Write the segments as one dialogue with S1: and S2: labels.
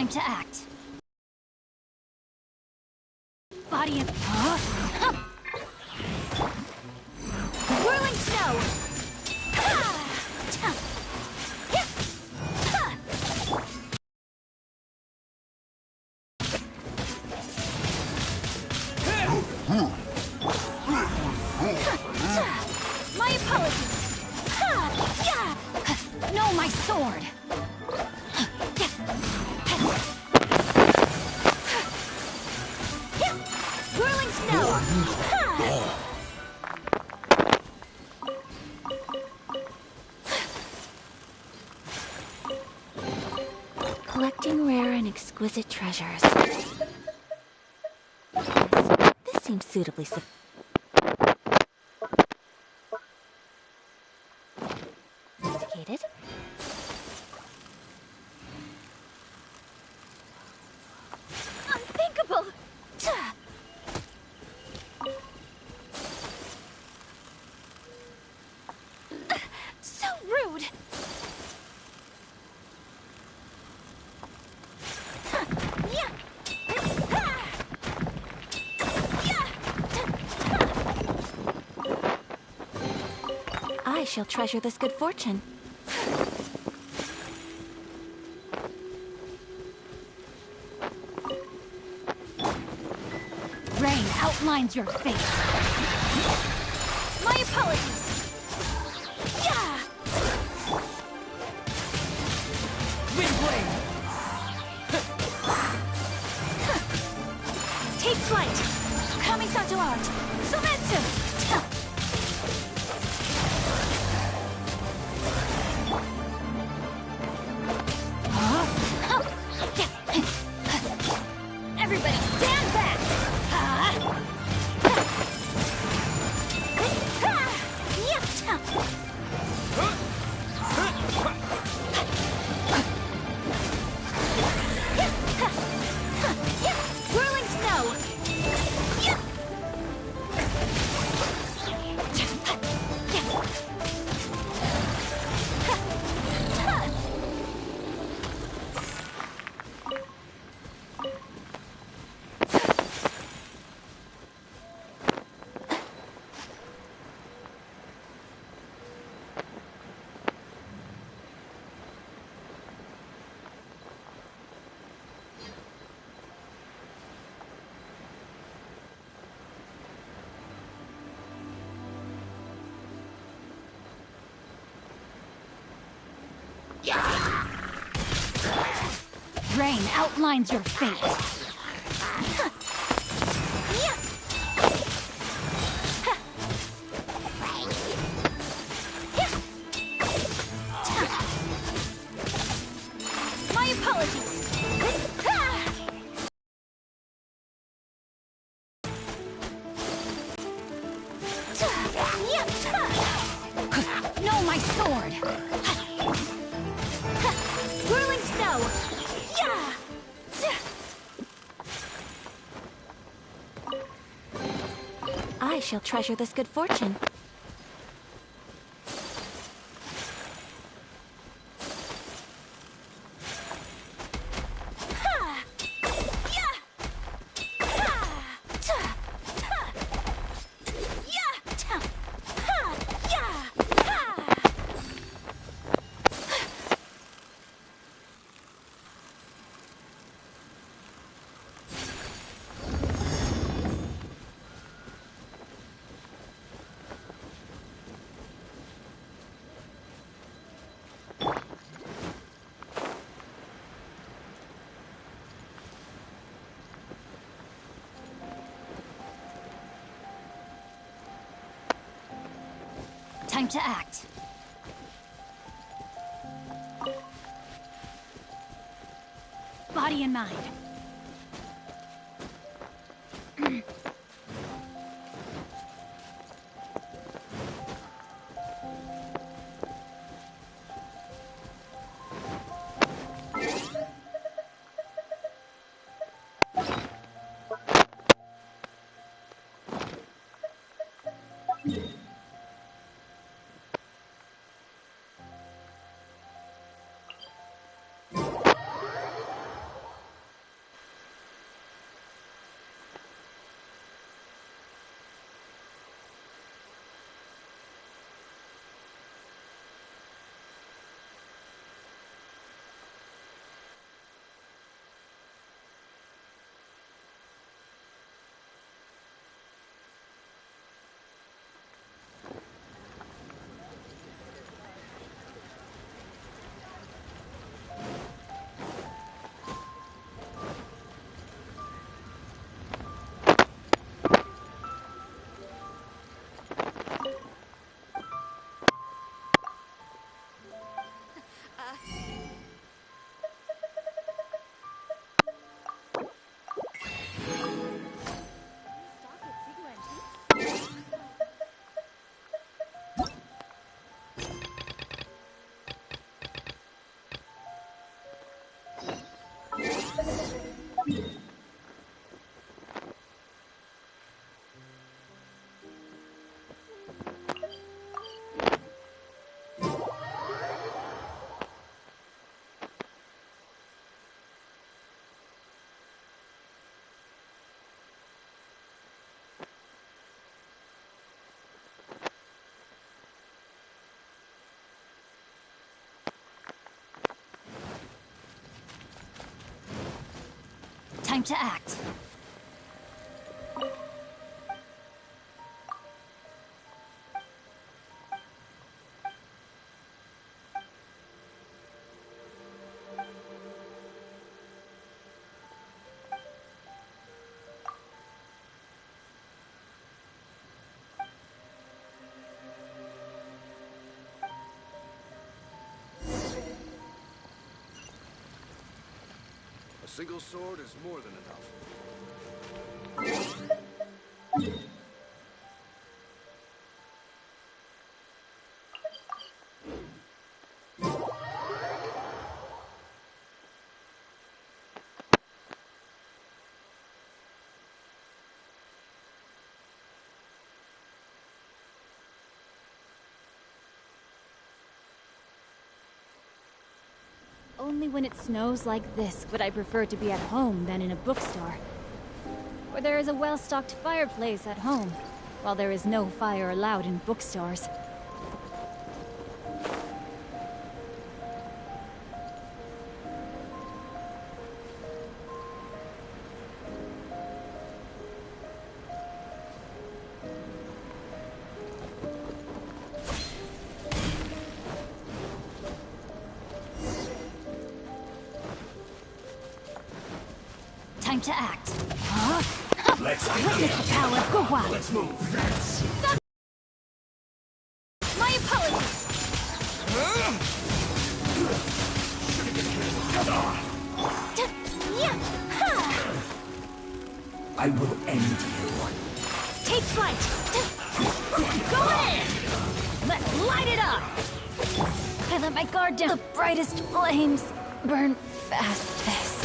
S1: Time to act. Body and... Huh? Whirling snow! My apologies! No, my sword! Whirling snow! Collecting rare and exquisite treasures. Yes, this seems suitably sophisticated. Unthinkable! So rude! I shall treasure this good fortune. Rain outlines your fate. My apologies. Windblade. Take flight. Kamisato art. Sometsu. Everybody stand back! Whirling snow! Rain outlines your fate. My apologies. No, my sword. Whirling snow! I shall treasure this good fortune. Time to act. Body and mind. Time to act.
S2: A single sword is more than enough.
S1: Only when it snows like this would I prefer to be at home than in a bookstore. Where there is a well-stocked fireplace at home, while there is no fire allowed in bookstores. Time to act. Huh?
S3: Let's
S1: Witness the power of Gua.
S3: Let's move.
S1: My apologies. Yeah.
S3: I will end you.
S1: Take flight. Go ahead. Let's light it up. I let my guard down. The brightest flames burn fastest.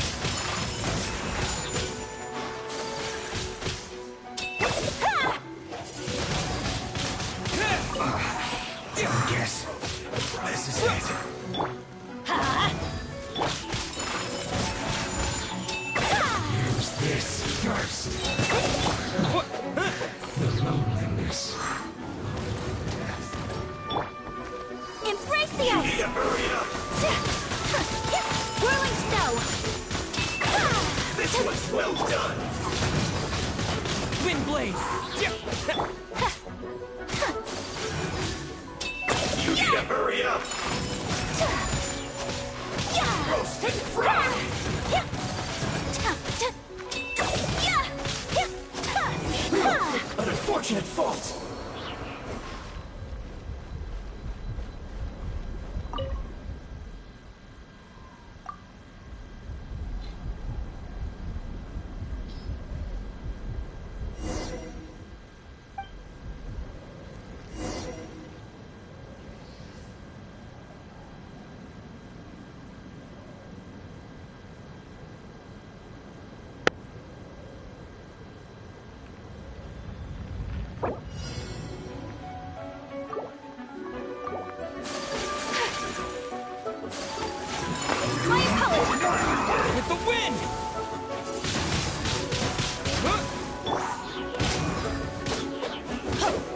S3: Yes. This is it. Use this first. The loneliness.
S1: Embrace the ice.
S3: Hurry up.
S1: Whirling snow.
S3: This was well done.
S4: Wind blade!
S3: You need to hurry up. Roasted fried. An unfortunate fault.
S1: My apologies.
S4: With the wind!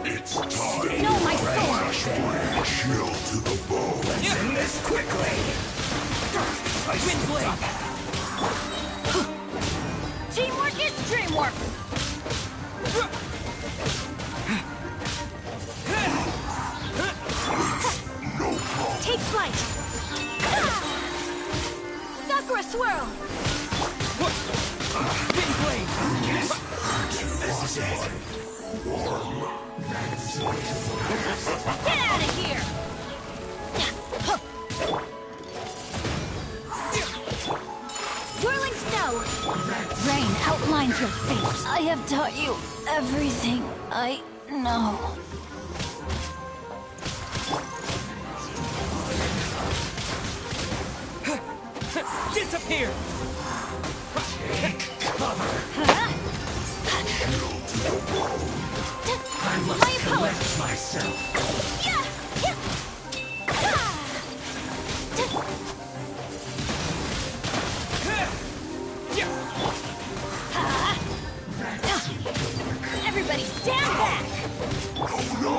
S5: It's time.
S1: No, my sword.
S5: Chill to the bone.
S3: Let's end this quickly.
S4: Wind blade!
S1: Teamwork is dreamwork.
S5: No problem.
S1: Take flight. Sakura swirl.
S4: Wind blade!
S3: Yes. This is it.
S1: Get out of here. Whirling snow. Rain outlines your fate. I have taught you everything I know.
S4: Disappear!
S3: Take cover. I must
S1: My apologies.
S3: collect myself.
S1: Yeah. Everybody stand back.
S5: Oh no!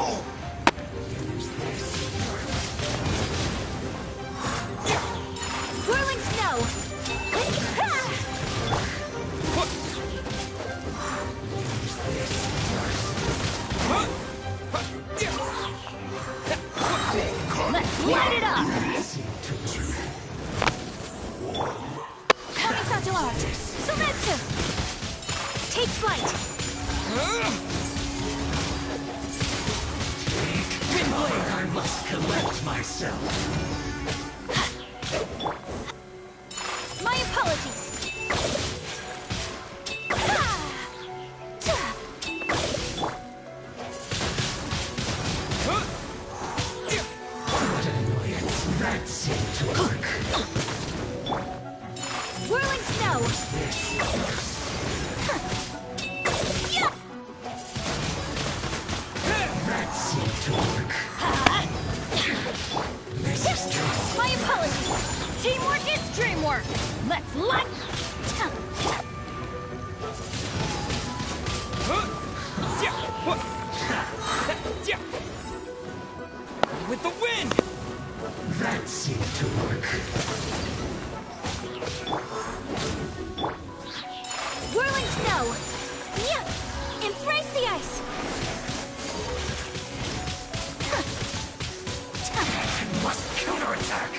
S1: Whirling snow. flight!
S3: Wind blade. I must collect myself.
S1: My apologies!
S3: What an annoyance. That seemed to work.
S1: Whirling snow! Yeah!
S3: That seemed to work. This is trouble.
S1: My apologies! Teamwork is dreamwork! Let's light...
S4: With the wind!
S3: That seemed to work.
S1: Whirling snow! Yeah! Embrace the ice!
S3: I must counterattack.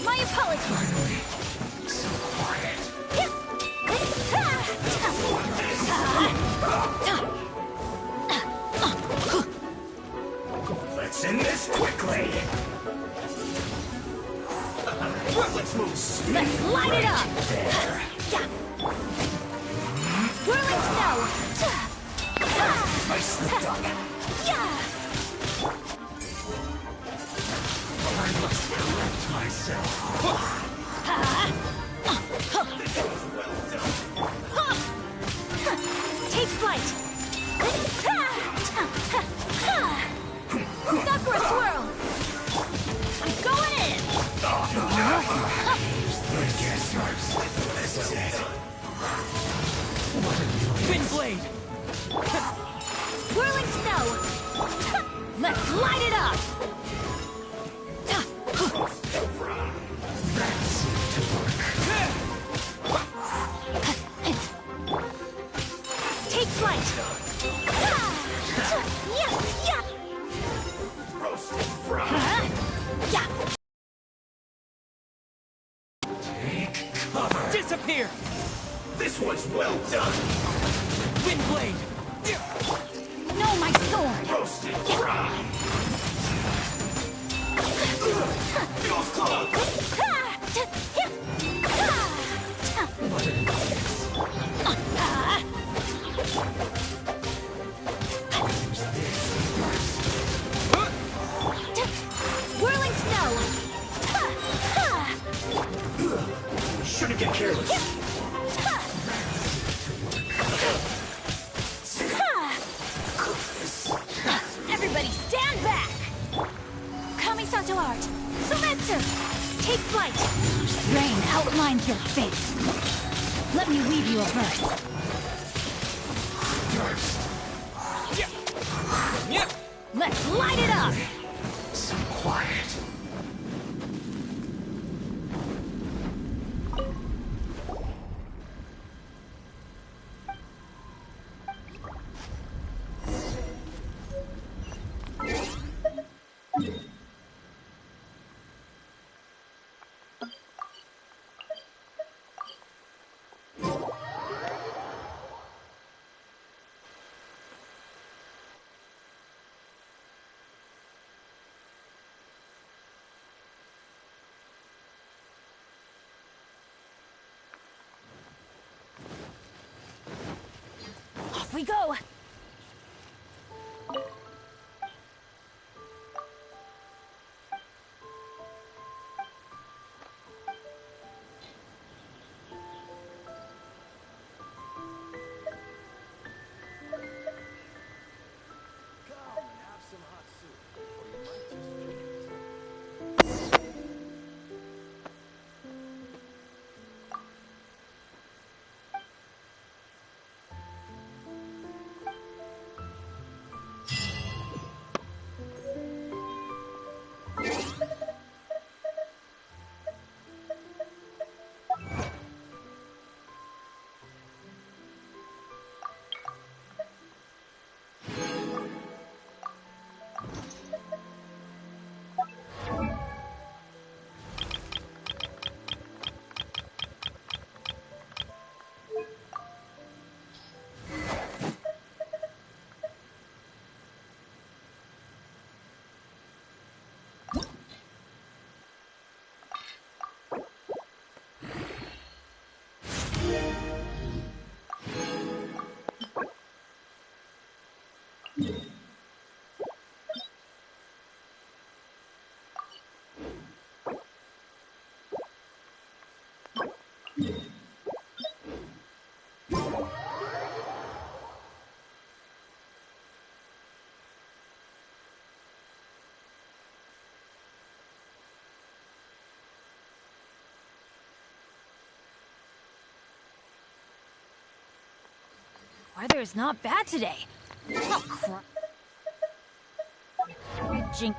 S1: My apologies!
S3: Finally. So quiet. Let's end this quickly. Let's move.
S1: Let's light it up!
S3: There.
S1: Whirling snow!
S3: I slipped up.
S1: Yeah!
S3: I must collect myself.
S1: Take flight! Sakura swirl! I'm going in!
S3: I guess this is it. What a noise.
S4: Wind blade!
S1: Whirling snow! Let's light it up!
S3: That seemed to work.
S1: Take flight! Yeah! Yeah!
S3: Roasted fry.
S1: Yeah!
S3: Take cover.
S4: Disappear!
S3: This was well done.
S4: Wind blade!
S1: No, my sword!
S3: Roasted fry. Feels close. What an annoyance. Use this first.
S1: Whirling snow!
S3: Shouldn't get careless.
S1: Everybody stand back! Kamisato art! Sumetsu! Take flight! Rain outlines your fate. Let me weave you a verse. Let's light it up!
S3: Some quiet.
S1: Off we go!
S2: Come and have some hot soup, or you might just faint.
S1: Weather is not bad today. Oh, crap. Jink.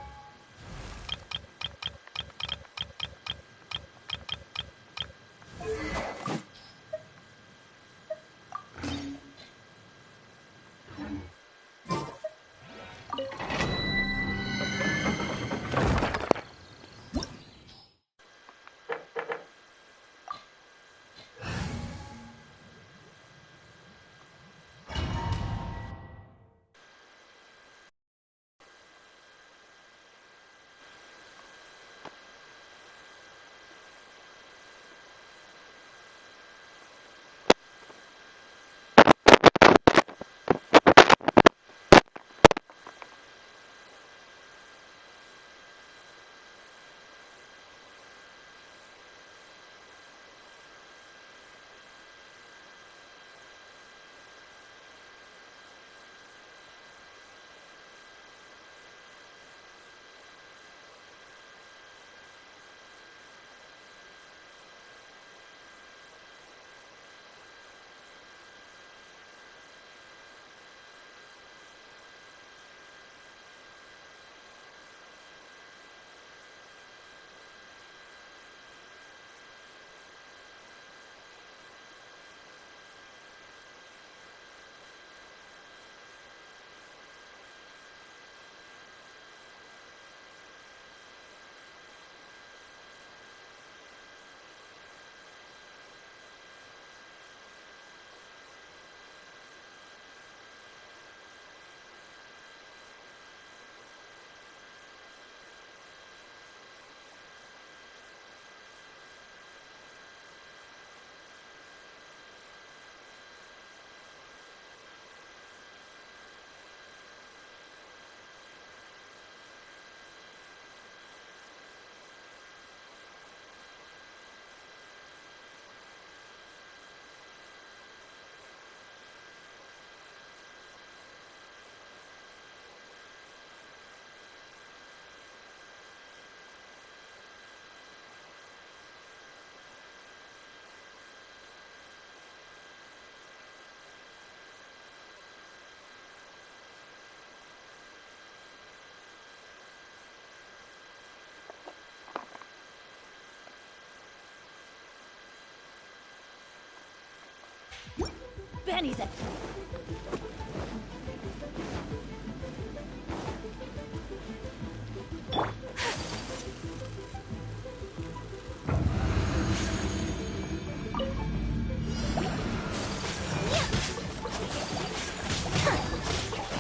S1: Benny's at.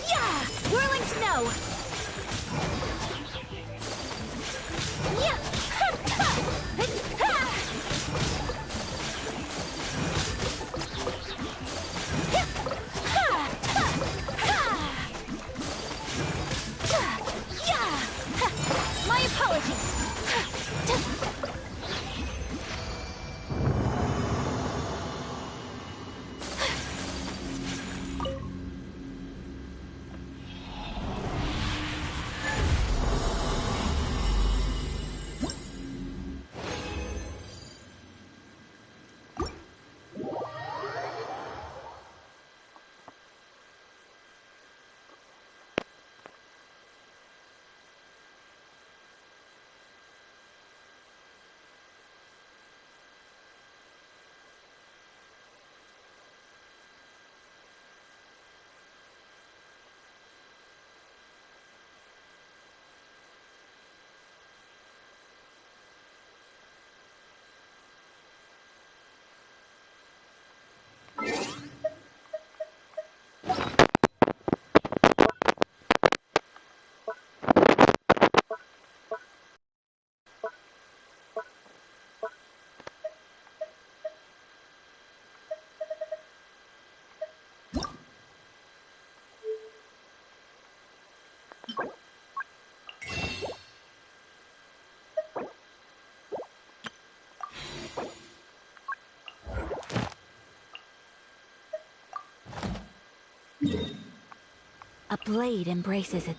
S1: Yeah! Whirling snow! Yeah! My apologies! A blade embraces it.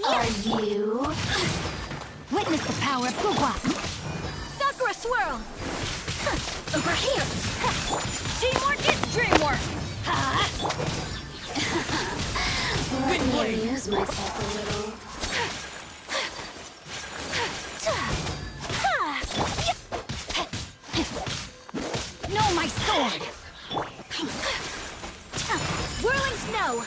S1: Are you? Witness the power of Gugwa. Sakura swirl. Over here. Teamwork is dreamwork. Let me amuse myself a little. No, my sword. Whirling snow.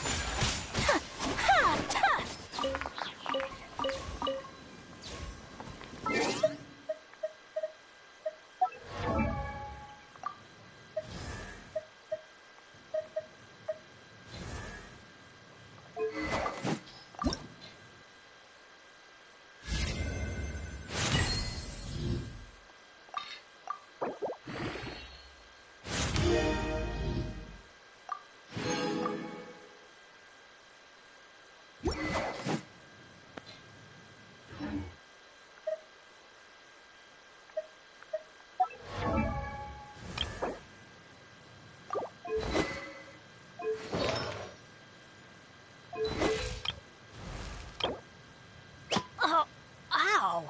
S1: Oh, ow!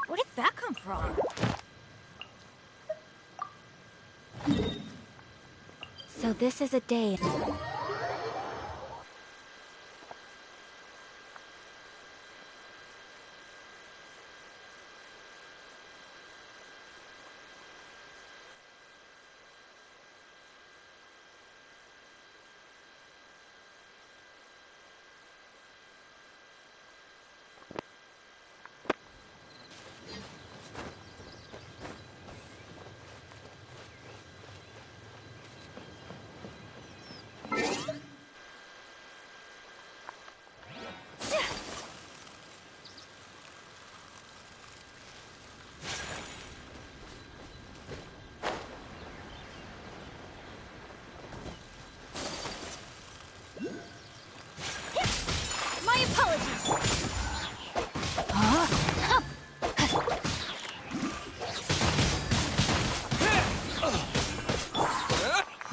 S1: Where did that come from? So this is a day. My apologies.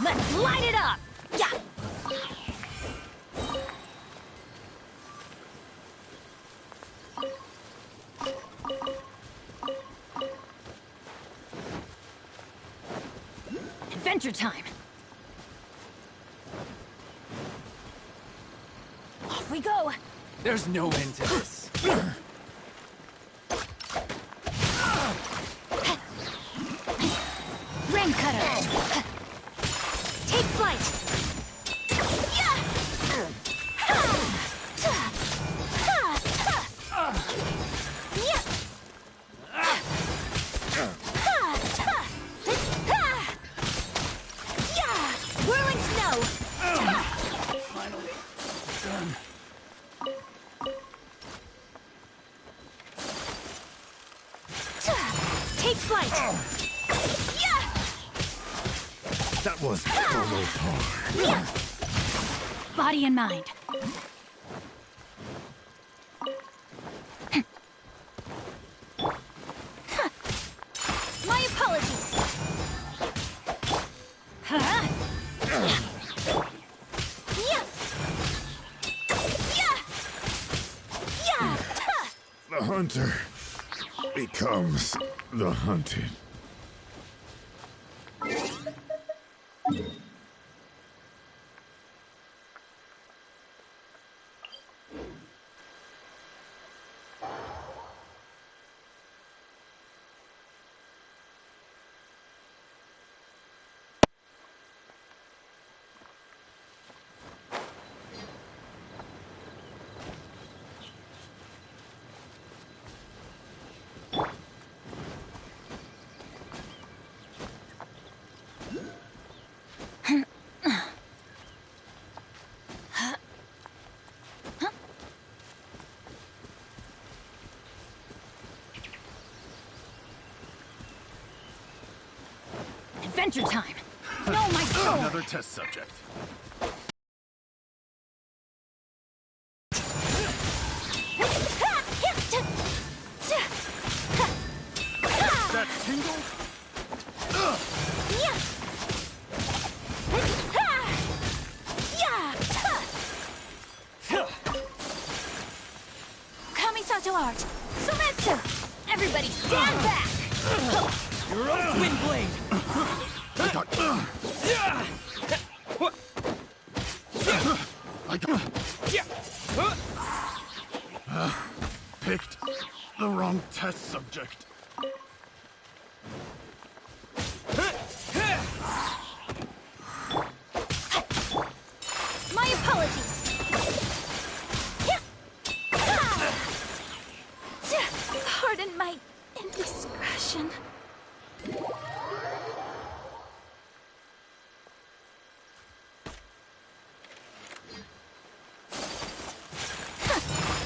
S1: Let's light it up. Yeah. Adventure time. Off we go.
S4: There's no end to this.
S1: Rain cutter. Take flight. Yeah. Yeah. Yeah. Whirling snow.
S4: Finally done.
S1: Take flight. Yeah.
S5: That was almost hard.
S1: Yeah. Body and mind. My apologies. Huh? Yeah. Yeah. Yeah.
S5: The hunter becomes the hunted.
S1: Adventure time. No, my sword.
S5: Another test subject. That tingle?
S1: Yeah. out! Sumetsu! Everybody stand back!
S4: Your own wind blade!
S5: Picked the wrong test subject.
S1: My apologies! Pardon my indiscretion.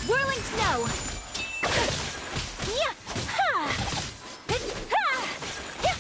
S1: Whirling snow! Yeah! Ha! Ha! Yeah!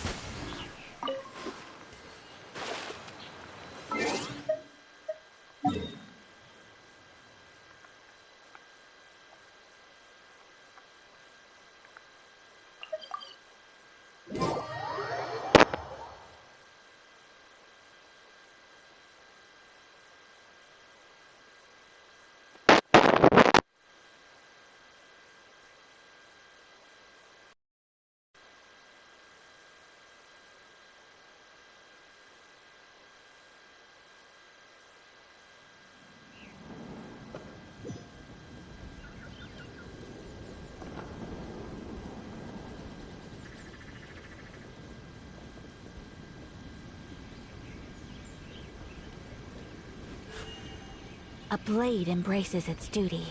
S1: A blade embraces its duty,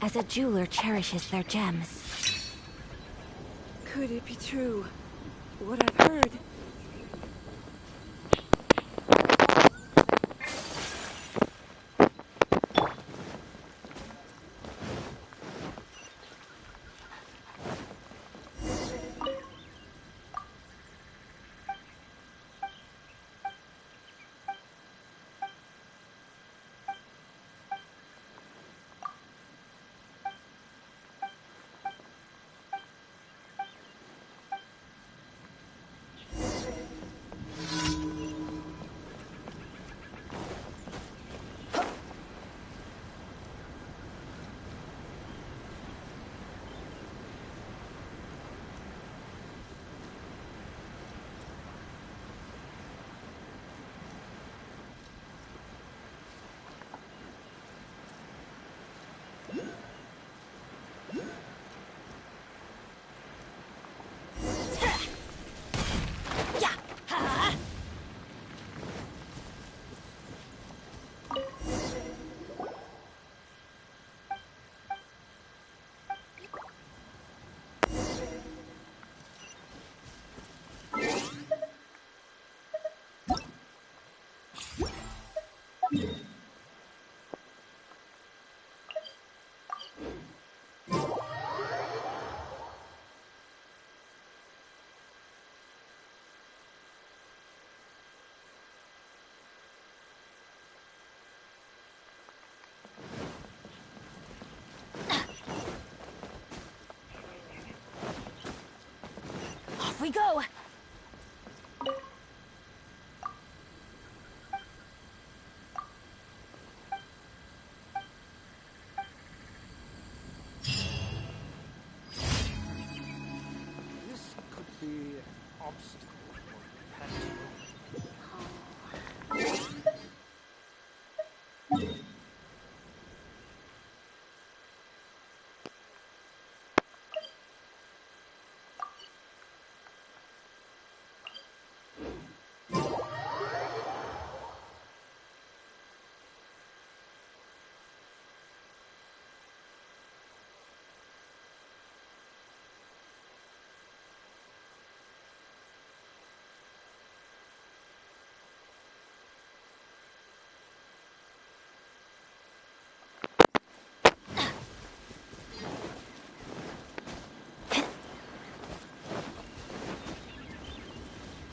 S1: as a jeweler cherishes their gems.
S6: Could it be true? What I've heard?
S1: Off we go!
S2: This could be an obstacle or patio.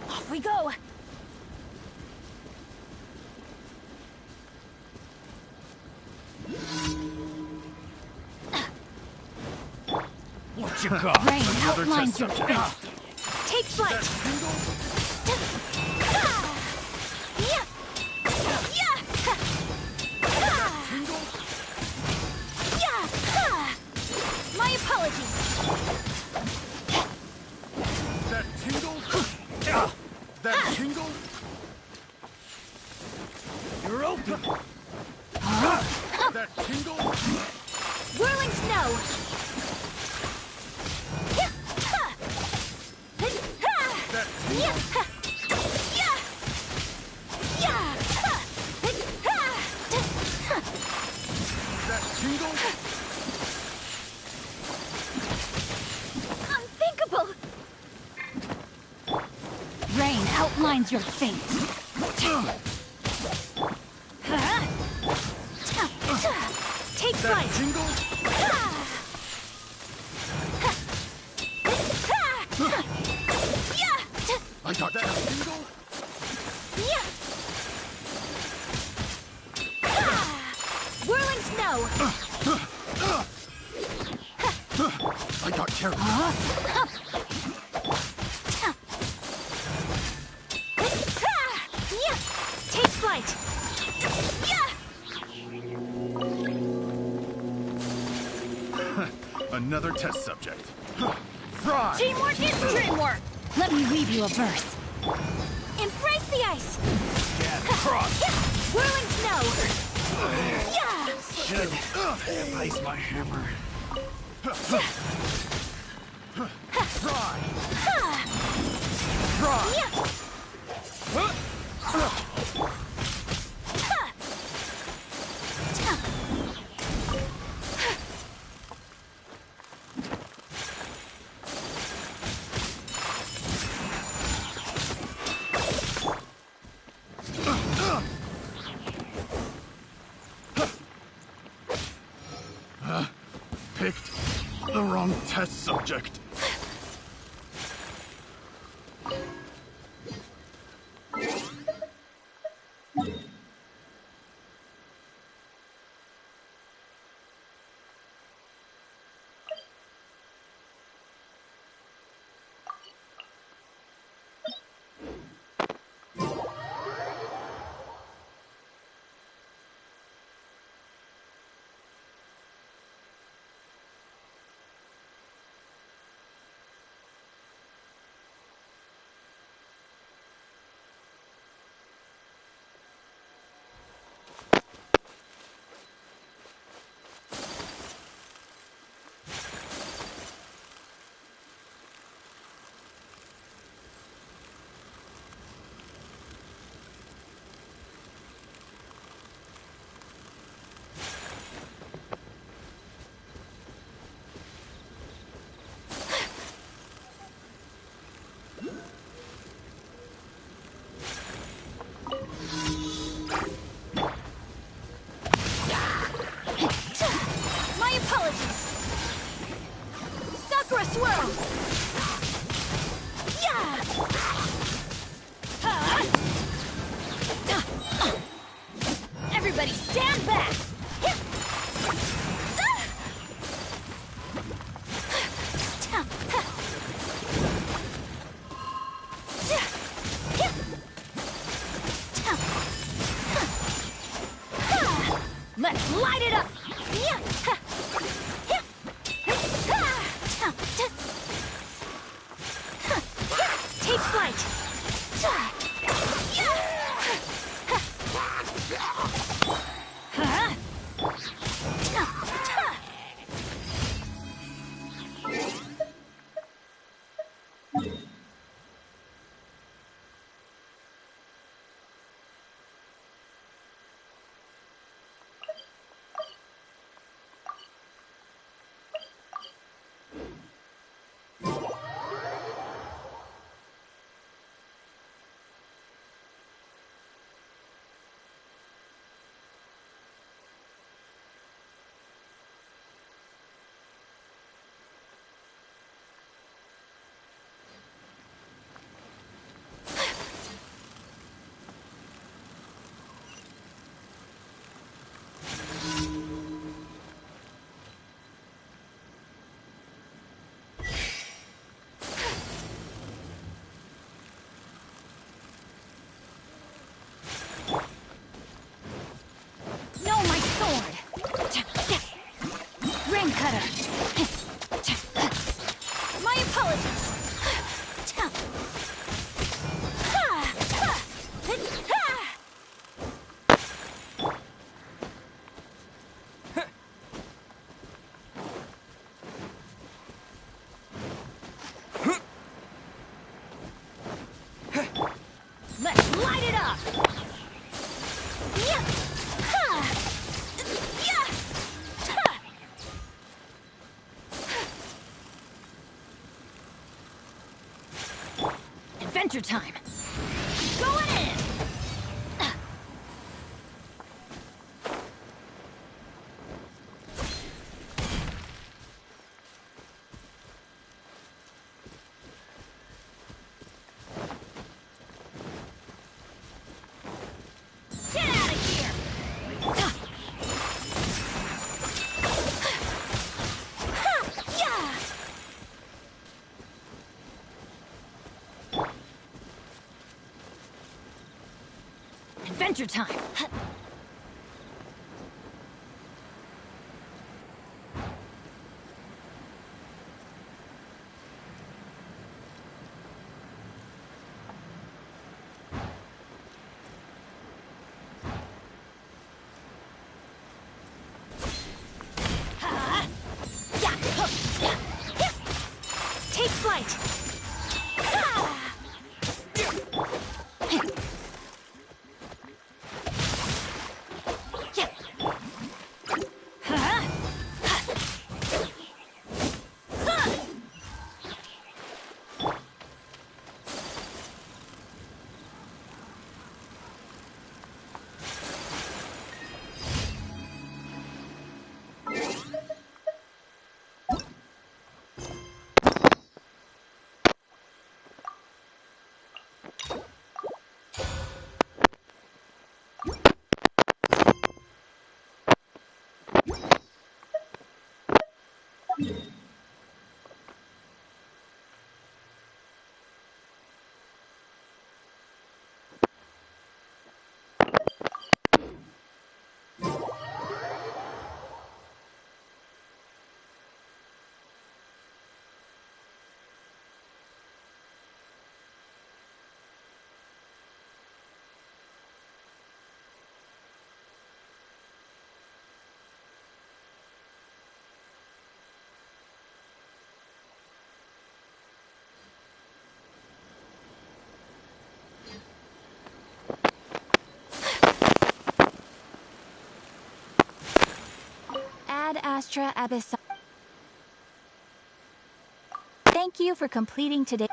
S1: Off we go!
S4: What you got?
S1: Rain
S5: Another
S1: outlines
S5: test
S1: your
S5: subject.
S1: fate. Take flight! Yeah! Yeah! Yeah! My apologies!
S5: That tingle?
S1: Whirling snow!
S5: That tingle? That tingle?
S1: Unthinkable! Rain outlines your fate. Take
S5: That
S1: flight!
S5: tingle? I got that tingle?
S1: Whirling snow!
S5: I got carried.
S1: Take flight!
S5: Another test subject. Fry!
S1: Teamwork is dreamwork! Let me weave you a verse. Embrace the ice!
S5: Cross!
S1: Whirling snow!
S3: Should replace my hammer.
S5: Fry! Fry! Picked the wrong test subject.
S1: My apologies! Sakura swirl! Everybody stand back! Let's light it up! Take flight! Yeah! Ha! Yeah! Ha! Adventure time! Going in! Get out of here! Ha! Yeah! Adventure time! Ha! Yeah! Huh! Yeah! Yeah! Take flight! Ha! Yeah! Huh? Huh! Ad Astra Abyss. Thank you for completing today.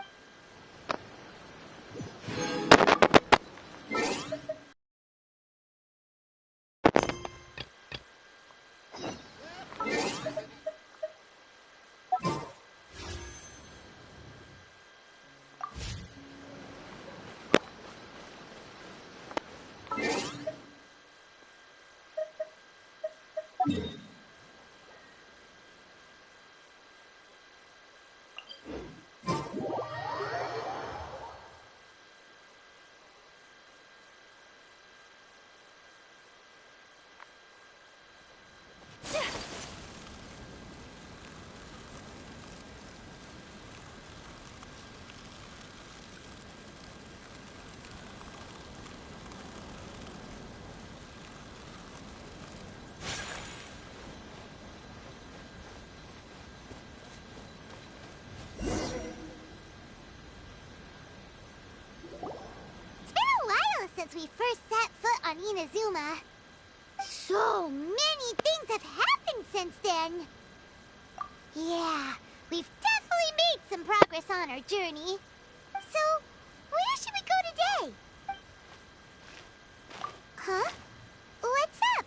S7: It's been a while since we first set foot on Inazuma. So many things have happened since then. Yeah, we've definitely made some progress on our journey. So, where should we go today? Huh? What's up?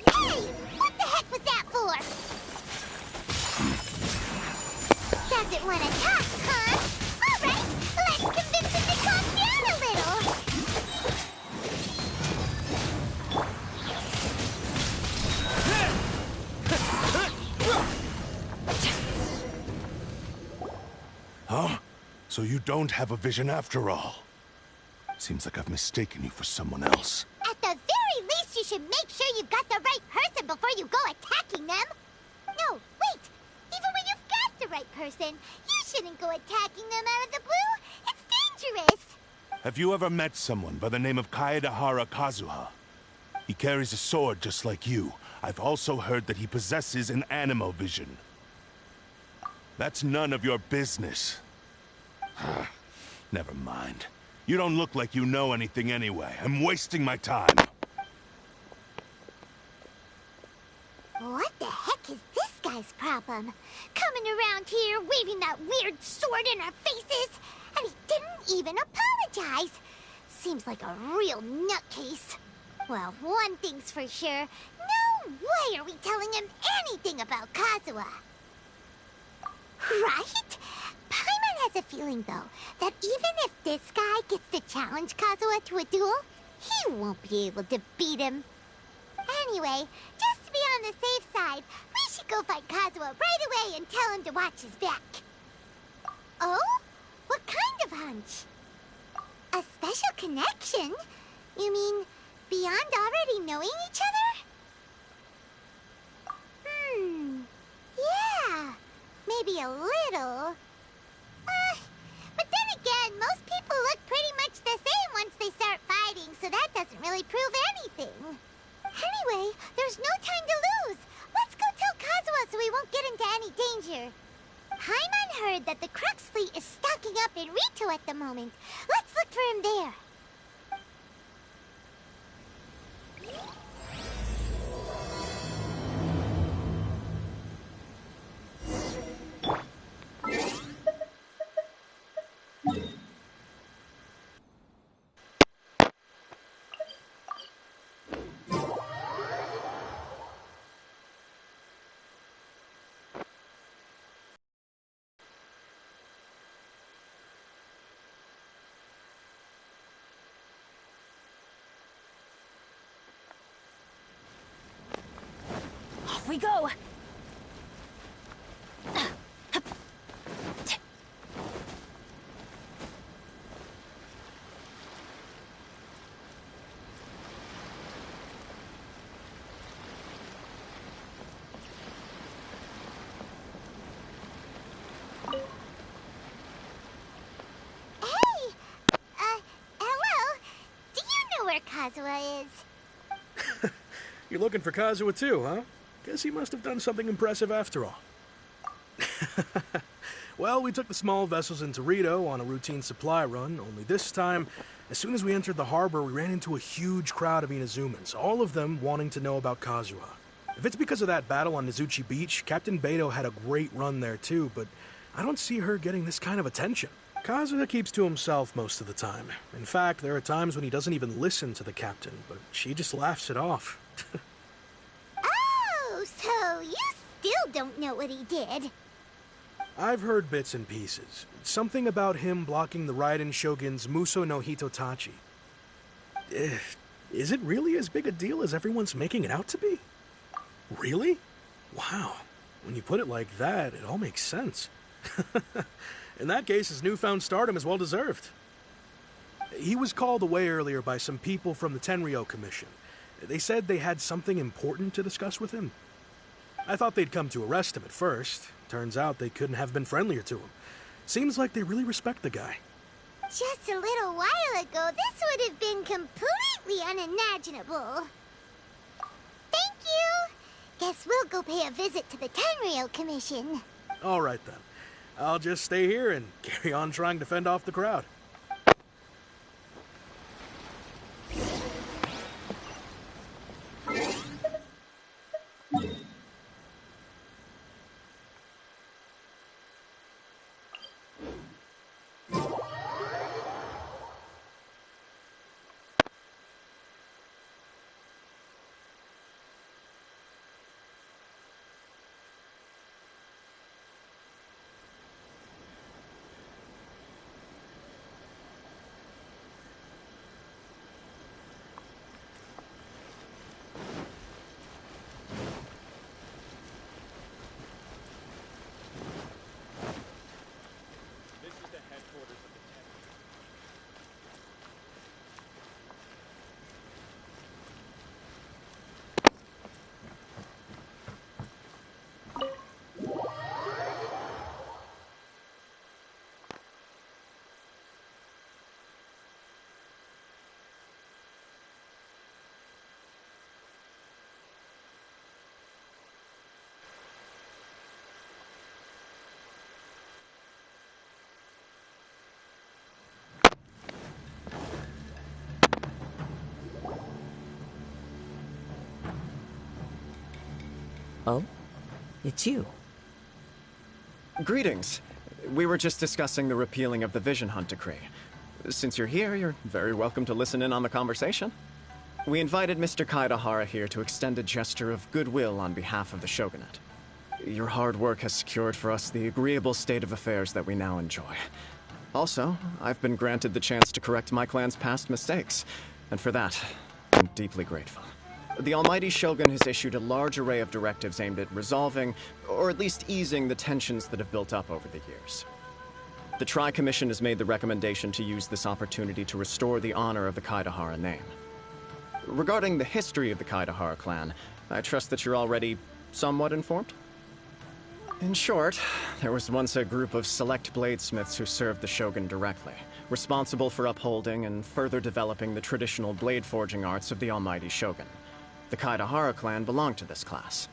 S7: Hey! What the heck was that for? Doesn't want to talk, huh? Alright, let's convince him to calm down a little.
S5: Huh? So you don't have a vision after all. Seems like I've mistaken you for someone else.
S7: At the very least, you should make sure you've got the right person before you go attacking them. No, wait! Even when you've got the right person, you shouldn't go attacking them out of the blue. It's dangerous.
S5: Have you ever met someone by the name of Kaedahara Kazuha? He carries a sword just like you. I've also heard that he possesses an animo vision. That's none of your business. Never mind. You don't look like you know anything anyway. I'm wasting my time.
S7: What the heck is this guy's problem? Coming around here, waving that weird sword in our faces, and he didn't even apologize. Seems like a real nutcase. Well, one thing's for sure. No way are we telling him anything about Kazuha. Right? Paimon has a feeling, though, that even if this guy gets to challenge Kazuha to a duel, he won't be able to beat him. Anyway, just to be on the safe side, we should go find Kazuha right away and tell him to watch his back. Oh? What kind of hunch? A special connection? You mean beyond already knowing each other? Yeah, maybe a little. But then again, most people look pretty much the same once they start fighting, so that doesn't really prove anything. Anyway, there's no time to lose. Let's go tell Kazuha so we won't get into any danger. Paimon heard that the Crux fleet is stocking up in Rito at the moment. Let's look for him there.
S1: Off we go!
S7: Hello? Do you know where Kazuha is?
S8: You're looking for Kazuha too, huh? Guess he must have done something impressive after all. Well, we took the small vessels into Rito on a routine supply run, only this time, as soon as we entered the harbor, we ran into a huge crowd of Inazumans, all of them wanting to know about Kazuha. If it's because of that battle on Nizuchi Beach, Captain Beto had a great run there too, but I don't see her getting this kind of attention. Kazuha keeps to himself most of the time. In fact, there are times when he doesn't even listen to the captain, but she just laughs it off.
S7: Oh, so you still don't know what he did?
S8: I've heard bits and pieces. Something about him blocking the Raiden Shogun's Muso no Hitotachi. Is it really as big a deal as everyone's making it out to be? Really? Wow. When you put it like that, it all makes sense. In that case, his newfound stardom is well deserved. He was called away earlier by some people from the Tenryo Commission. They said they had something important to discuss with him. I thought they'd come to arrest him at first. Turns out they couldn't have been friendlier to him. Seems like they really respect the guy.
S7: Just a little while ago, this would have been completely unimaginable. Thank you! Guess we'll go pay a visit to the Tenryo Commission.
S8: All right then. I'll just stay here and carry on trying to fend off the crowd.
S4: Oh? It's you.
S9: Greetings. We were just discussing the repealing of the Vision Hunt decree. Since you're here, you're very welcome to listen in on the conversation. We invited Mr. Kaedahara here to extend a gesture of goodwill on behalf of the Shogunate. Your hard work has secured for us the agreeable state of affairs that we now enjoy. Also, I've been granted the chance to correct my clan's past mistakes, and for that, I'm deeply grateful. The Almighty Shogun has issued a large array of directives aimed at resolving, or at least easing, the tensions that have built up over the years. The Tri-Commission has made the recommendation to use this opportunity to restore the honor of the Kaedahara name. Regarding the history of the Kaedahara clan, I trust that you're already somewhat informed? In short, there was once a group of select bladesmiths who served the Shogun directly, responsible for upholding and further developing the traditional blade forging arts of the Almighty Shogun. The Kaedahara clan belonged to this class.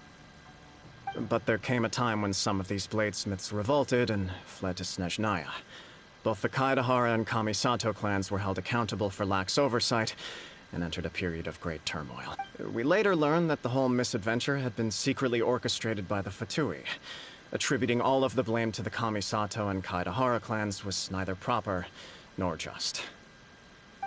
S9: But there came a time when some of these bladesmiths revolted and fled to Snezhnaya. Both the Kaedahara and Kamisato clans were held accountable for lax oversight and entered a period of great turmoil. We later learned that the whole misadventure had been secretly orchestrated by the Fatui. Attributing all of the blame to the Kamisato and Kaedahara clans was neither proper nor just.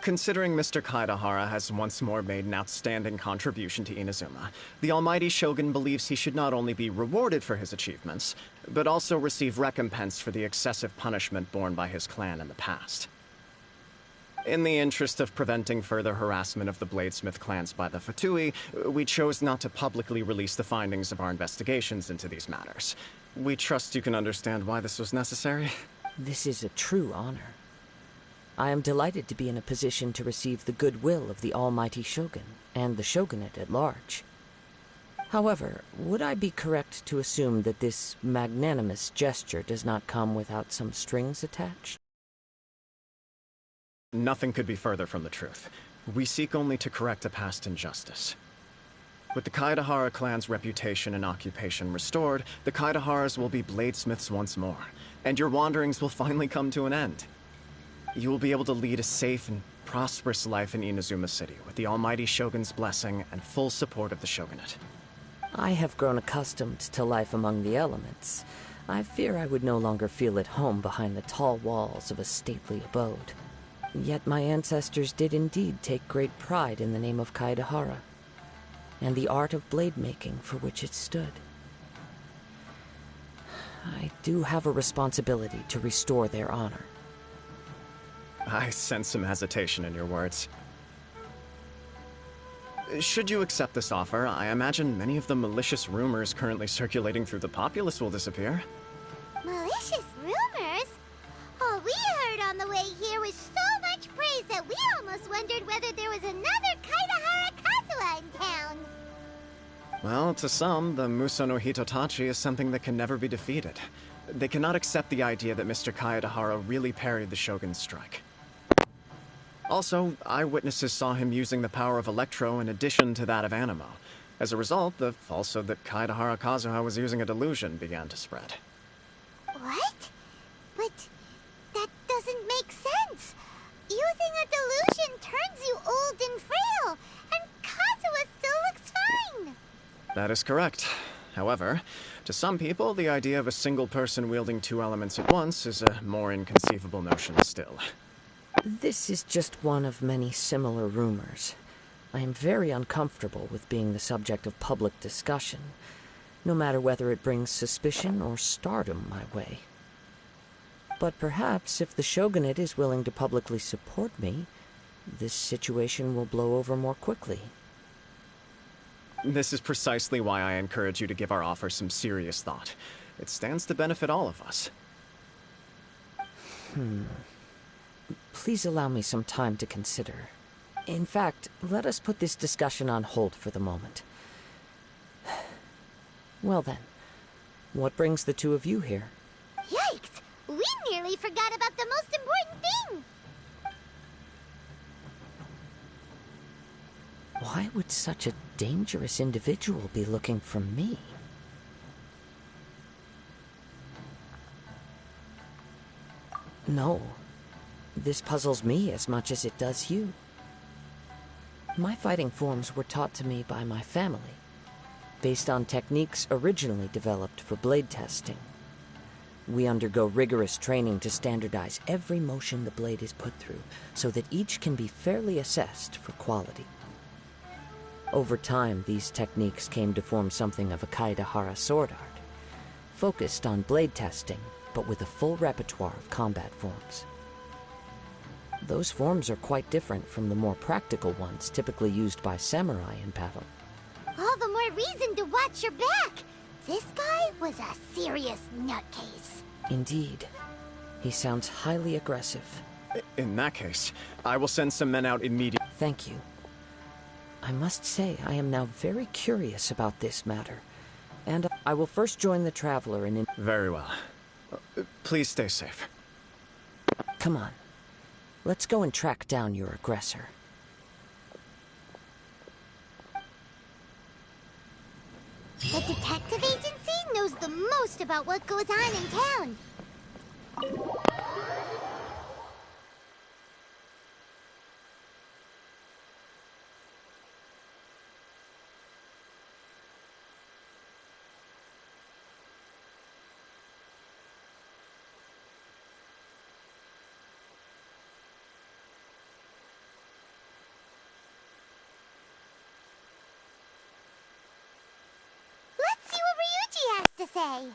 S9: Considering Mr. Kaedahara has once more made an outstanding contribution to Inazuma, the Almighty Shogun believes he should not only be rewarded for his achievements, but also receive recompense for the excessive punishment borne by his clan in the past. In the interest of preventing further harassment of the Bladesmith clans by the Fatui, we chose not to publicly release the findings of our investigations into these matters. We trust you can understand why this was necessary.
S4: This is a true honor. I am delighted to be in a position to receive the goodwill of the Almighty Shogun, and the Shogunate at large. However, would I be correct to assume that this magnanimous gesture does not come without some strings attached?
S9: Nothing could be further from the truth. We seek only to correct a past injustice. With the Kaedahara clan's reputation and occupation restored, the Kaedaharas will be bladesmiths once more, and your wanderings will finally come to an end. You will be able to lead a safe and prosperous life in Inazuma City, with the Almighty Shogun's blessing and full support of the Shogunate.
S4: I have grown accustomed to life among the elements. I fear I would no longer feel at home behind the tall walls of a stately abode. Yet my ancestors did indeed take great pride in the name of Kaedahara, and the art of blade making for which it stood. I do have a responsibility to restore their honor.
S9: I sense some hesitation in your words. Should you accept this offer, I imagine many of the malicious rumors currently circulating through the populace will disappear.
S7: Malicious rumors? All we heard on the way here was so much praise that we almost wondered whether there was another Kaedahara Kazuha in town.
S9: Well, to some, the Muso no Hitotachi is something that can never be defeated. They cannot accept the idea that Mr. Kaedahara really parried the Shogun's strike. Also, eyewitnesses saw him using the power of Electro in addition to that of Animo. As a result, the falsehood that Kaedahara Kazuha was using a delusion began to spread.
S7: What? But that doesn't make sense. Using a delusion turns you old and frail, and Kazuha still looks fine.
S9: That is correct. However, to some people, the idea of a single person wielding two elements at once is a more inconceivable notion still.
S4: This is just one of many similar rumors. I am very uncomfortable with being the subject of public discussion, no matter whether it brings suspicion or stardom my way. But perhaps if the Shogunate is willing to publicly support me, this situation will blow over more quickly.
S9: This is precisely why I encourage you to give our offer some serious thought. It stands to benefit all of us.
S4: Please allow me some time to consider. In fact, let us put this discussion on hold for the moment. Well then, what brings the two of you here?
S7: Yikes! We nearly forgot about the most important thing!
S4: Why would such a dangerous individual be looking for me? No. This puzzles me as much as it does you. My fighting forms were taught to me by my family. based on techniques originally developed for blade testing. We undergo rigorous training to standardize every motion the blade is put through, so that each can be fairly assessed for quality. Over time, these techniques came to form something of a Kaedehara sword art, focused on blade testing, but with a full repertoire of combat forms. Those forms are quite different from the more practical ones typically used by samurai in battle.
S7: All the more reason to watch your back. This guy was a serious nutcase.
S4: Indeed. He sounds highly aggressive.
S9: In that case, I will send some men out immediately.
S4: Thank you. I must say I am now very curious about this matter, and I will first join the Traveler in...
S9: Very well. Please stay safe.
S4: Come on. Let's go and track down your aggressor.
S7: The detective agency knows the most about what goes on in town. Let's see what Ryuji has to say.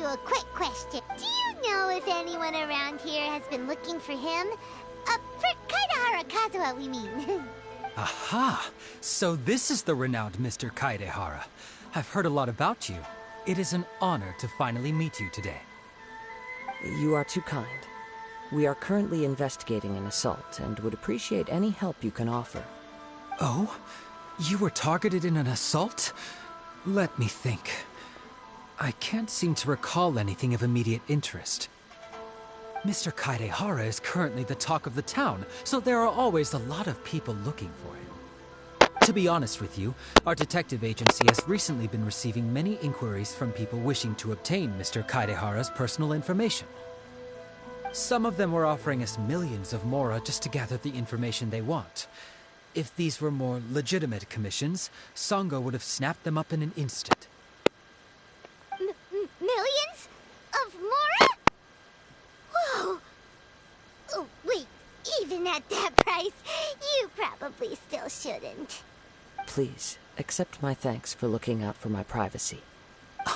S7: A quick question. Do you know if anyone around here has been looking for him? For Kaedehara Kazuha, we mean.
S10: Aha! So this is the renowned Mr. Kaedehara. I've heard a lot about you. It is an honor to finally meet you today.
S4: You are too kind. We are currently investigating an assault and would appreciate any help you can offer.
S10: Oh? You were targeted in an assault? Let me think. I can't seem to recall anything of immediate interest. Mr. Kaedehara is currently the talk of the town, so there are always a lot of people looking for him. To be honest with you, our detective agency has recently been receiving many inquiries from people wishing to obtain Mr. Kaedehara's personal information. Some of them were offering us millions of mora just to gather the information they want. If these were more legitimate commissions, Sango would have snapped them up in an instant.
S7: Millions? Of mora? Whoa! Oh, wait, even at that price, you probably still shouldn't.
S4: Please, accept my thanks for looking out for my privacy.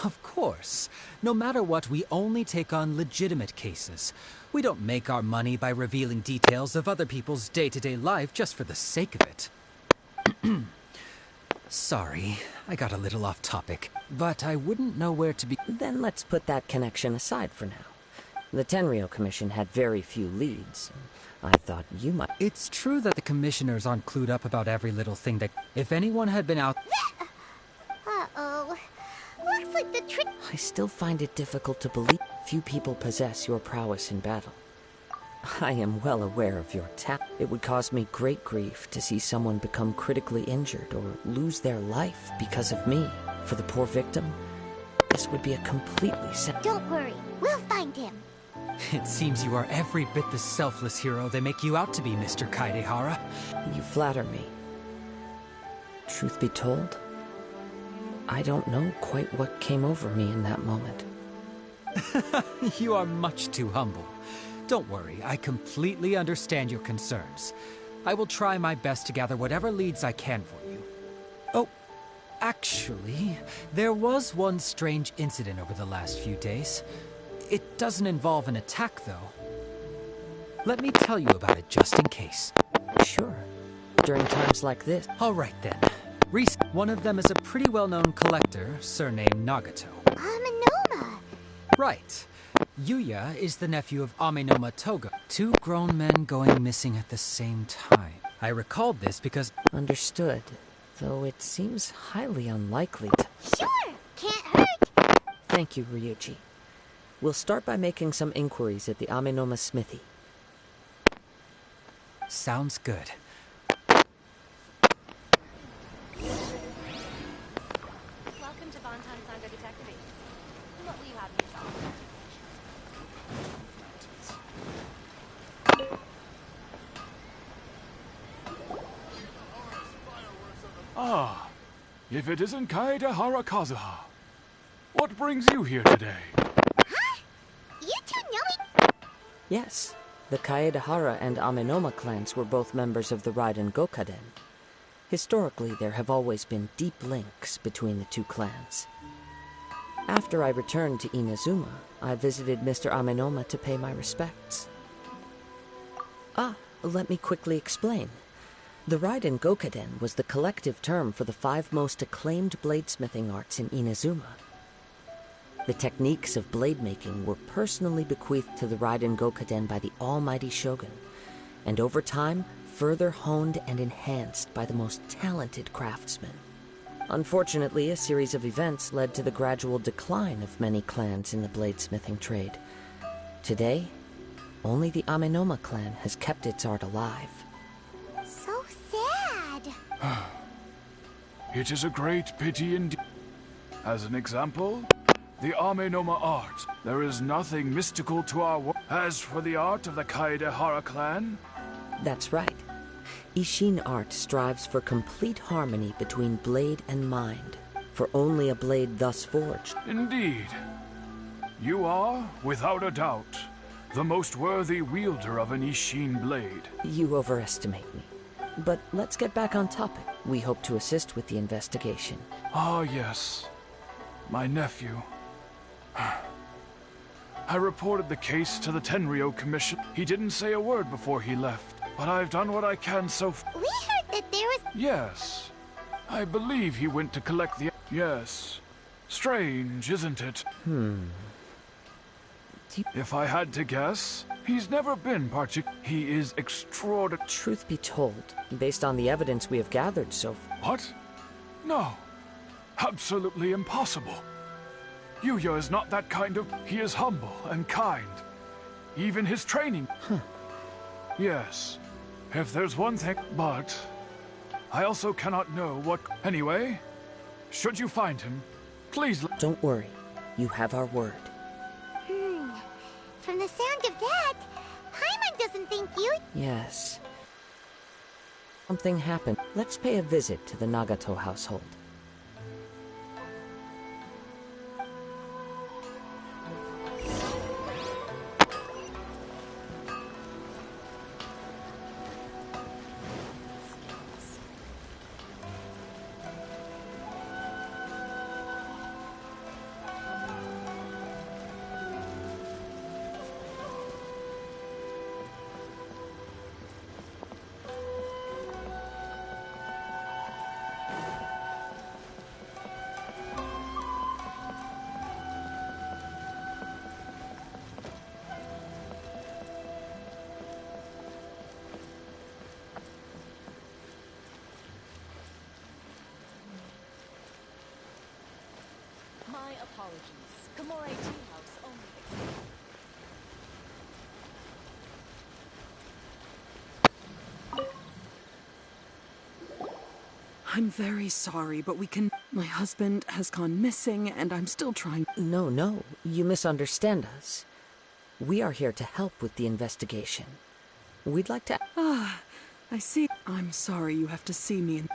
S10: Of course. No matter what, we only take on legitimate cases. We don't make our money by revealing details of other people's day-to-day life just for the sake of it. Sorry, I got a little off topic, but I wouldn't know where to be.
S4: Then let's put that connection aside for now. The Tenryou Commission had very few leads. I thought you might...
S10: It's true that the commissioners aren't clued up about every little thing that... If anyone had been out...
S7: Uh-oh. Looks like the trick...
S4: I still find it difficult to believe few people possess your prowess in battle. I am well aware of your talent. It would cause me great grief to see someone become critically injured or lose their life because of me. For the poor victim, this would be a completely...
S7: Don't worry, we'll find him.
S10: It seems you are every bit the selfless hero they make you out to be, Mr. Kaedehara.
S4: You flatter me. Truth be told, I don't know quite what came over me in that moment.
S10: You are much too humble. Don't worry, I completely understand your concerns. I will try my best to gather whatever leads I can for you. Oh, actually, there was one strange incident over the last few days. It doesn't involve an attack, though. Let me tell you about it just in case.
S4: Sure. During times like this.
S10: All right, then. One of them is a pretty well-known collector, surnamed Nagato.
S7: Amenoma!
S10: Right. Yuya is the nephew of Amenoma Toga, two grown men going missing at the same time. I recalled this because...
S4: Understood. Though it seems highly unlikely to...
S7: Sure! Can't hurt!
S4: Thank you, Ryuji. We'll start by making some inquiries at the Amenoma smithy.
S10: Sounds good.
S1: Welcome to Bonton Sangha Detective Agency. What will you have me solve?
S11: Ah, if it isn't Kaedehara Kazuha. What brings you here today?
S7: Huh? You two know it?
S4: Yes, the Kaedehara and Amenoma clans were both members of the Raiden Gokaden. Historically, there have always been deep links between the two clans. After I returned to Inazuma, I visited Mr. Amenoma to pay my respects. Let me quickly explain. The Raiden Gokaden was the collective term for the 5 most acclaimed bladesmithing arts in Inazuma. The techniques of blade making were personally bequeathed to the Raiden Gokaden by the almighty Shogun, and over time, further honed and enhanced by the most talented craftsmen. Unfortunately, a series of events led to the gradual decline of many clans in the bladesmithing trade. Today, only the Amenoma clan has kept its art alive.
S7: So sad.
S11: It is a great pity indeed. As an example, the Amenoma art. There is nothing mystical to our work. As for the art of the Kaedehara clan...
S4: That's right. Ishin art strives for complete harmony between blade and mind, for only a blade thus forged.
S11: Indeed. You are, without a doubt, the most worthy wielder of an Ishin blade.
S4: You overestimate me. But let's get back on topic. We hope to assist with the investigation.
S11: Ah, yes. My nephew. I reported the case to the Tenryo Commission. He didn't say a word before he left, but I've done what I can so far.
S7: We heard that there was...
S11: Yes. I believe he went to collect the... Yes. Strange, isn't it? If I had to guess, he's never been He is extraordinary.
S4: Truth be told, based on the evidence we have gathered so far...
S11: What? No. Absolutely impossible. Yuya is not that kind of... He is humble and kind. Even his training... Yes. If there's one thing... But... I also cannot know what... Anyway, should you find him, please...
S4: Don't worry. You have our word.
S7: From the sound of that, Paimon doesn't think you...
S4: Yes. Something happened. Let's pay a visit to the Nagato household.
S1: My apologies. Gamore Tea House only.
S6: I'm very sorry, but we can... My husband has gone missing, and I'm still trying...
S4: No. You misunderstand us. We are here to help with the investigation. We'd like to...
S6: I see. I'm sorry you have to see me in...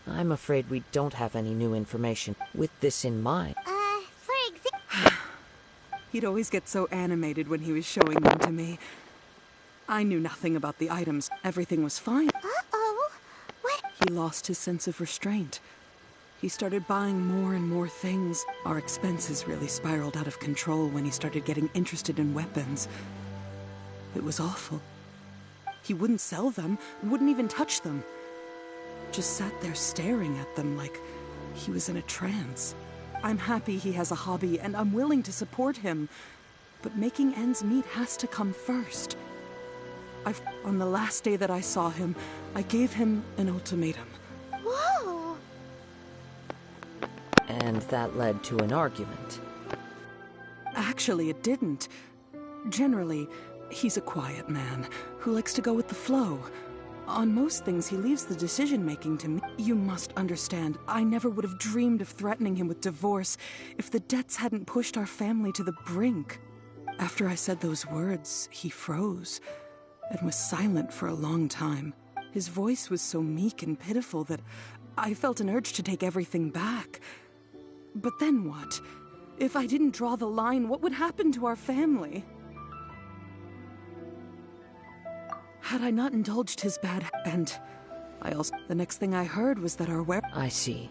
S4: I'm afraid we don't have any new information. With this in mind...
S7: For example...
S6: He'd always get so animated when he was showing them to me. I knew nothing about the items. Everything was fine.
S7: Uh-oh. What?
S6: He lost his sense of restraint. He started buying more and more things. Our expenses really spiraled out of control when he started getting interested in weapons. It was awful. He wouldn't sell them, wouldn't even touch them. Just sat there staring at them like he was in a trance. I'm happy he has a hobby and I'm willing to support him. But making ends meet has to come first. On the last day that I saw him, I gave him an ultimatum.
S7: Whoa!
S4: And that led to an argument.
S6: Actually, it didn't. Generally, he's a quiet man who likes to go with the flow. On most things, he leaves the decision-making to me. You must understand, I never would have dreamed of threatening him with divorce if the debts hadn't pushed our family to the brink. After I said those words, he froze and was silent for a long time. His voice was so meek and pitiful that I felt an urge to take everything back. But then what? If I didn't draw the line, what would happen to our family? Had I not indulged his bad and the next thing I heard was that our
S4: I see.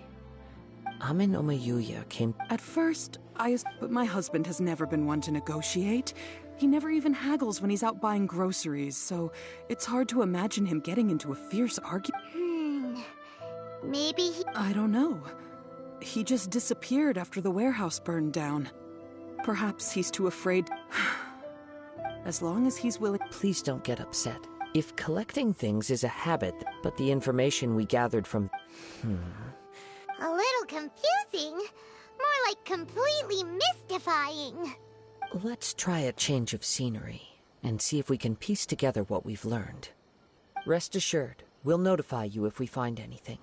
S4: Ame no Mayuya came...
S6: At first, but my husband has never been one to negotiate. He never even haggles when he's out buying groceries, so it's hard to imagine him getting into a fierce argument.
S7: Maybe he...
S6: I don't know. He just disappeared after the warehouse burned down. Perhaps he's too afraid. As long as he's willing...
S4: Please don't get upset. If collecting things is a habit, but the information we gathered from...
S7: A little confusing. More like completely mystifying.
S4: Let's try a change of scenery, and see if we can piece together what we've learned. Rest assured, we'll notify you if we find anything.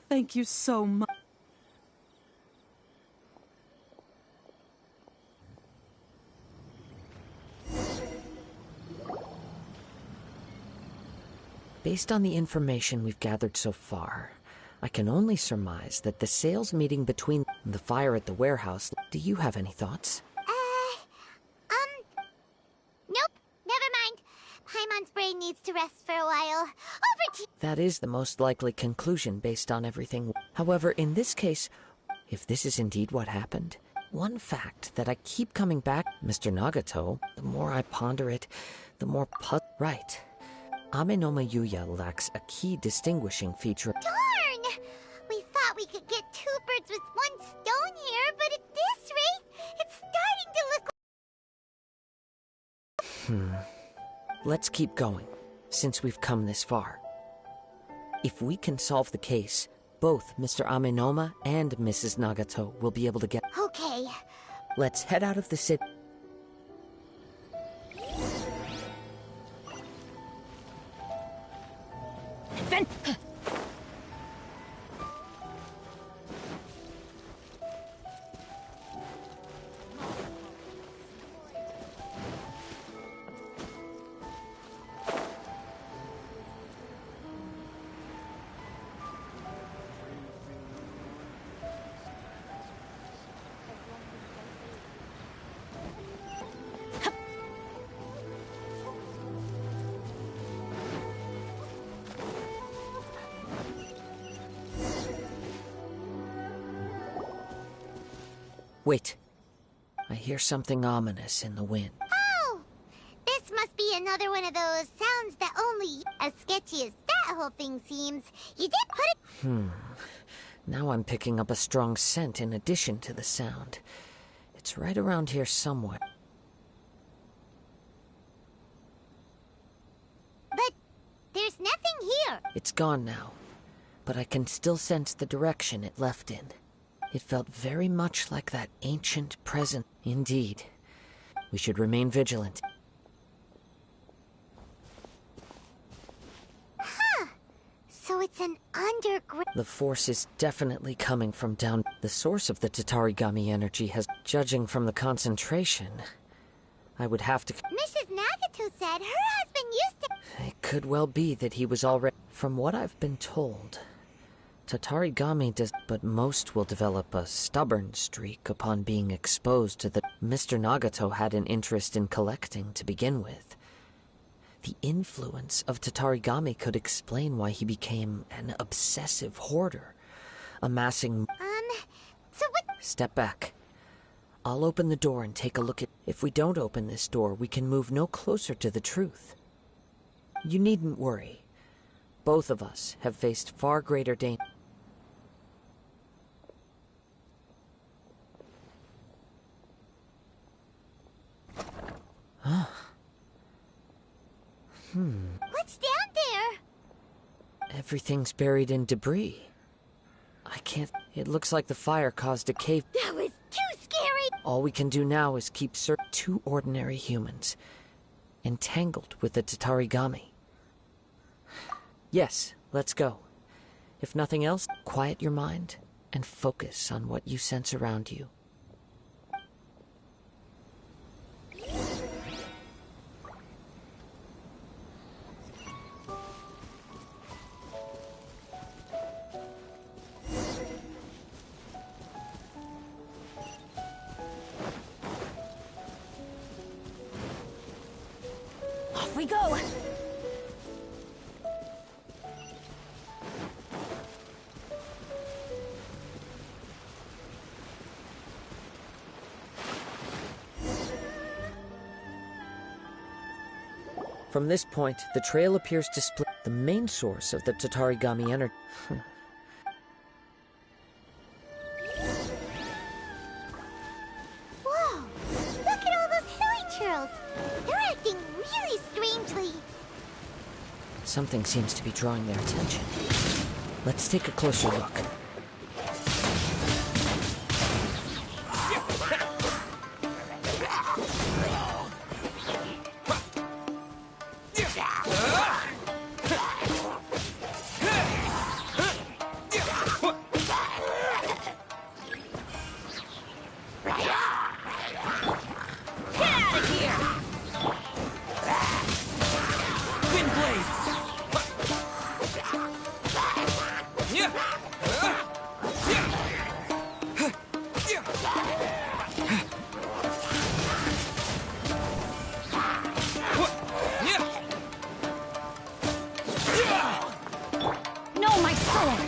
S6: Thank you so much.
S4: Based on the information we've gathered so far, I can only surmise that the sales meeting between the fire at the warehouse... Do you have any thoughts?
S7: Nope. Never mind. Paimon's brain needs to rest for a while. Over to...
S4: That is the most likely conclusion based on everything. However, in this case, if this is indeed what happened, one fact that I keep coming back, Mr. Nagato, the more I ponder it, the more right. Ame no Mayuya lacks a key distinguishing feature.
S7: Darn! We thought we could get two birds with one stone here, but at this rate, it's starting to look...
S4: Let's keep going, since we've come this far. If we can solve the case, both Mr. Amenoma and Mrs. Nagato will be able to get...
S7: Okay.
S4: Let's head out of the city. Wait. I hear something ominous in the wind.
S7: Oh! This must be another one of those sounds that only... As sketchy as that whole thing seems, you did put it...
S4: Now I'm picking up a strong scent in addition to the sound. It's right around here somewhere.
S7: But there's nothing here.
S4: It's gone now, but I can still sense the direction it left in. It felt very much like that ancient present. Indeed. We should remain vigilant.
S7: Huh. So it's an underground...
S4: The force is definitely coming from down... The source of the Tatarigami energy has... Judging from the concentration, I would have to...
S7: Mrs. Nagato said her husband used to...
S4: It could well be that he was already... From what I've been told, Tatarigami does, but most will develop a stubborn streak upon being exposed to the... Mr. Nagato had an interest in collecting to begin with. The influence of Tatarigami could explain why he became an obsessive hoarder, amassing...
S7: so what?
S4: Step back. I'll open the door and take a look at... If we don't open this door, we can move no closer to the truth. You needn't worry. Both of us have faced far greater danger. Huh.
S7: What's down there?
S4: Everything's buried in debris. I can't... It looks like the fire caused a cave...
S7: That was too scary!
S4: All we can do now is keep two ordinary humans, entangled with the Tatarigami. Yes, let's go. If nothing else, quiet your mind and focus on what you sense around you.
S1: Off we go!
S4: From this point, the trail appears to split the main source of the Tatarigami energy.
S7: Whoa! Look at all those hilly churls! They're acting really strangely.
S4: Something seems to be drawing their attention. Let's take a closer look.
S1: No, my sword!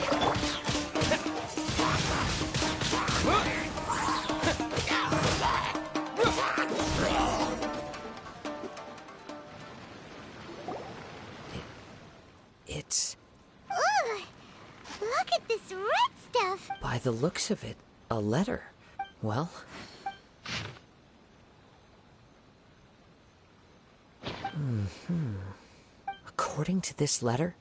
S4: It's...
S7: Ugh! Look at this red stuff!
S4: By the looks of it, a letter. Well... According to this letter,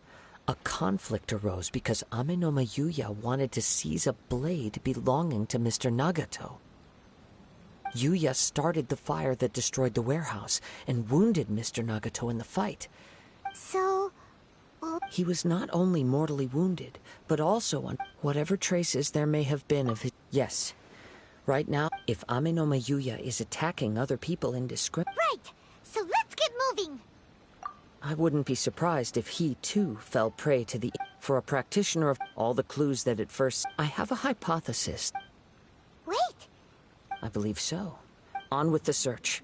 S4: a conflict arose because Amenoma Yuya wanted to seize a blade belonging to Mr. Nagato. Yuya started the fire that destroyed the warehouse and wounded Mr. Nagato in the fight.
S7: So...
S4: He was not only mortally wounded, but also on whatever traces there may have been of his... Yes. Right now, if Amenoma Yuya is attacking other people indiscriminately...
S7: Right! So let's get moving!
S4: I wouldn't be surprised if he, too, fell prey to the... For a practitioner of all the clues that at first... I have a hypothesis.
S7: Wait!
S4: I believe so. On with the search.